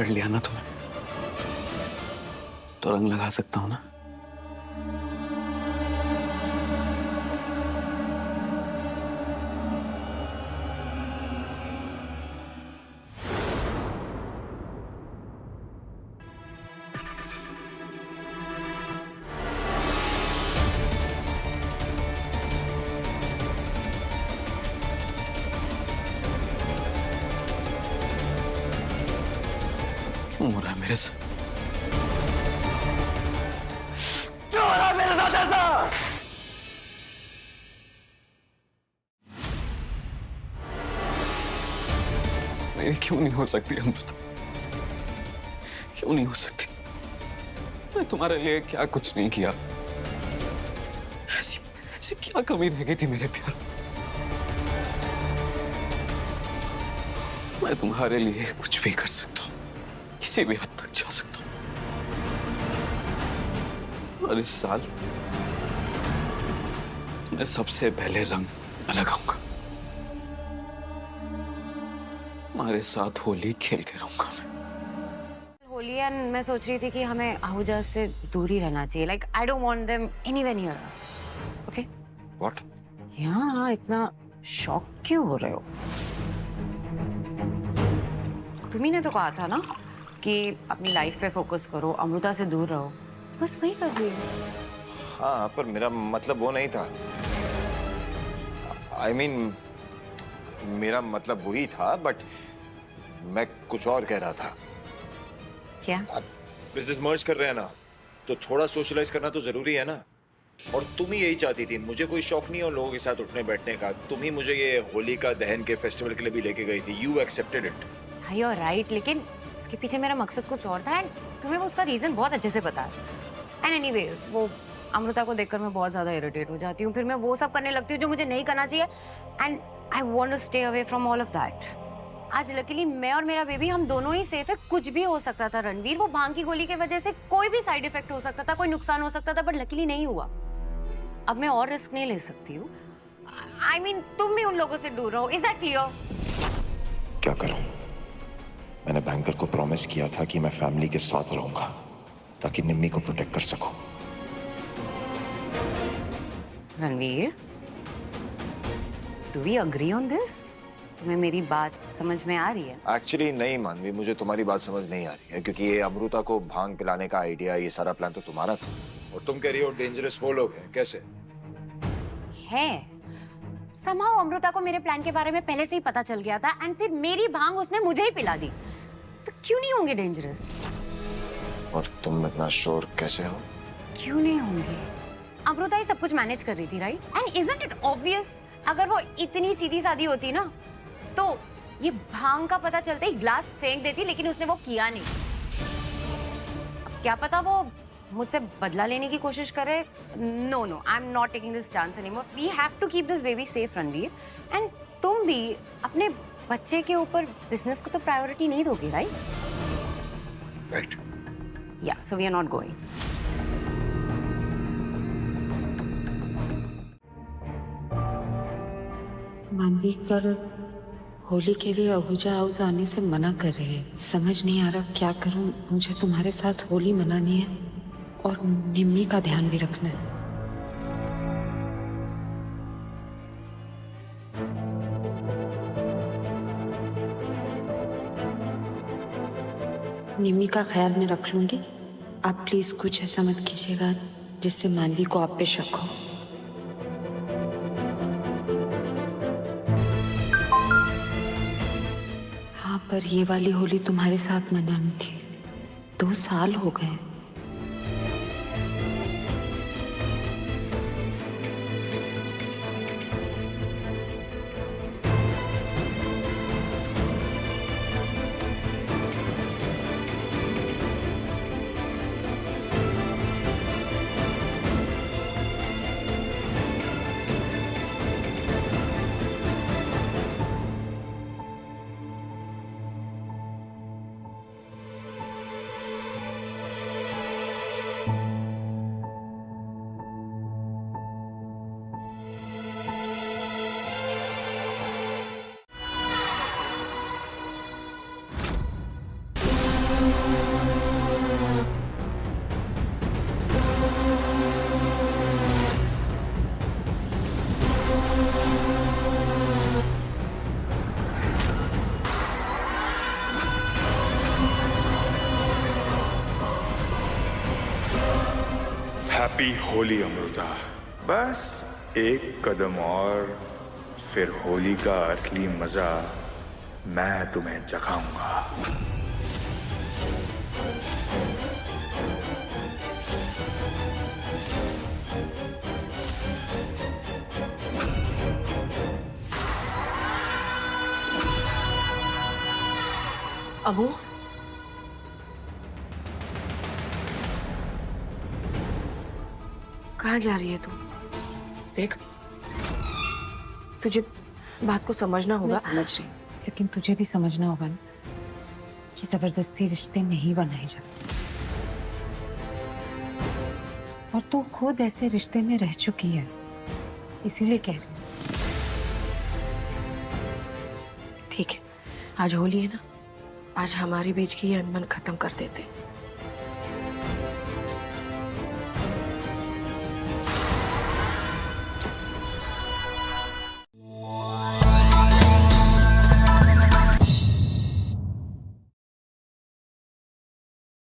पकड़ लिया ना तुम्हें, तो रंग लगा सकता हूं ना। क्यों हो रहा है मेरे साथ? क्यों हो रहा है मेरे साथ ऐसा? मेरी क्यों नहीं हो सकती अमृता? क्यों नहीं हो सकती? मैं तुम्हारे लिए क्या कुछ नहीं किया? ऐसी ऐसी क्या कमी रह गई थी मेरे प्यार? मैं तुम्हारे लिए कुछ भी कर सकता हूँ, किसी भी हद तक जा सकता हूँ। और इस साल मैं सबसे पहले रंग लगाऊंगा। तुम्हारे साथ होली खेल के रहूंगा मैं। होली एंड मैं सोच रही थी कि हमें आहूजा से दूर ही रहना चाहिए। Like I don't want them anywhere near us. Okay? What? यहाँ इतना शॉक क्यों हो रहे हो? तुम्ही ने तो कहा था ना कि अपनी लाइफ पे फोकस करो, अमृता से दूर रहो। तो बस वही कर रही हूँ। हाँ, पर मेरा मतलब वो नहीं था। I mean, मेरा मतलब वही था, बट मैं कुछ और कह रहा था। क्या? बिजनेस मर्ज कर रहे हैं ना, तो थोड़ा सोशलाइज करना तो जरूरी है ना। और तुम ही यही चाहती थी, मुझे कोई शौक नहीं है उन लोगों के साथ उठने बैठने का। तुम ही मुझे ये होली का दहन के फेस्टिवल के लिए भी लेके गई थी। You accepted it. हाँ, यू आर राइट, लेकिन उसके पीछे मेरा मकसद कुछ और था एंड तुम्हें वो उसका रीजन बहुत अच्छे से पता है। एंड एनीवेज, वो अमृता को देखकर मैं बहुत ज्यादा इरिटेट हो जाती हूँ। फिर मैं वो सब करने लगती हूँ जो मुझे नहीं करना चाहिए and I want to stay away from all of that. आज लकीली मैं और मेरा बेबी हम दोनों ही सेफ है। कुछ भी हो सकता था रणवीर, वो भांग की गोली की वजह से कोई भी साइड इफेक्ट हो सकता था, कोई नुकसान हो सकता था, बट लकीली नहीं हुआ। अब मैं और रिस्क नहीं ले सकती हूँ। आई मीन, तुम भी उन लोगों से दूर रहो। Is that clear? क्या करूं? मैंने बैंकर को प्रॉमिस किया था कि मैं फैमिली के साथ रहूंगा ताकि निम्मी को प्रोटेक्ट कर सकूं। Ranveer, do we agree on this? तुम्हें मेरी बात समझ में आ रही है? एक्चुअली नहीं मानवी, मुझे तुम्हारी बात समझ नहीं आ रही है, क्योंकि ये अमृता को भांग पिलाने का आइडिया, ये सारा प्लान तो तुम्हारा था। और तुम कह रही हो डेंजरस वो लोग हैं। कैसे है? somehow अमृता को मेरे प्लान के बारे में पहले से ही पता चल गया था एंड फिर मेरी भांग उसने मुझे ही पिला दी। तो क्यों नहीं होंगे डेंजरस? और तुम इतना श्योर कैसे हो? क्यों नहीं होंगे? अमृता ही सब कुछ मैनेज कर रही थी, right? And isn't it obvious, अगर वो इतनी सीधी सादी होती ना तो ये भांग का पता चलते ही ग्लास फेंक देती, लेकिन उसने वो किया नहीं। अब क्या पता वो मुझसे बदला लेने की कोशिश करे। No no, I am not taking this chance anymore. We have to keep this baby safe Ranveer. And तुम भी अपने बच्चे के ऊपर बिजनेस को तो प्रायोरिटी नहीं दोगे, राइट? राइट। या so we are not going. Manvi कल होली के लिए आहूजा हाउस आने से मना कर रहे हैं। समझ नहीं आ रहा क्या करूं। मुझे तुम्हारे साथ होली मनानी है और निम्मी का ध्यान भी रखना है। निम्मी का ख्याल मैं रख लूंगी। आप प्लीज कुछ ऐसा मत कीजिएगा जिससे मानवी को आप पे शक हो। हाँ, पर ये वाली होली तुम्हारे साथ मनानी थी। 2 साल हो गए। हैप्पी होली अमृता। बस एक कदम और, फिर होली का असली मजा मैं तुम्हें चखाऊंगा। अबू, कहाँ जा रही है तू? देख, तुझे बात को समझना मैं होगा। समझ रही हूँ, लेकिन तुझे भी समझना होगा ना कि जबरदस्ती रिश्ते नहीं बनाए जाते। और तू खुद ऐसे रिश्ते में रह चुकी है, इसीलिए कह रही हूँ। ठीक है, आज होली है ना, आज हमारे बीच की ये अनबन खत्म कर देते।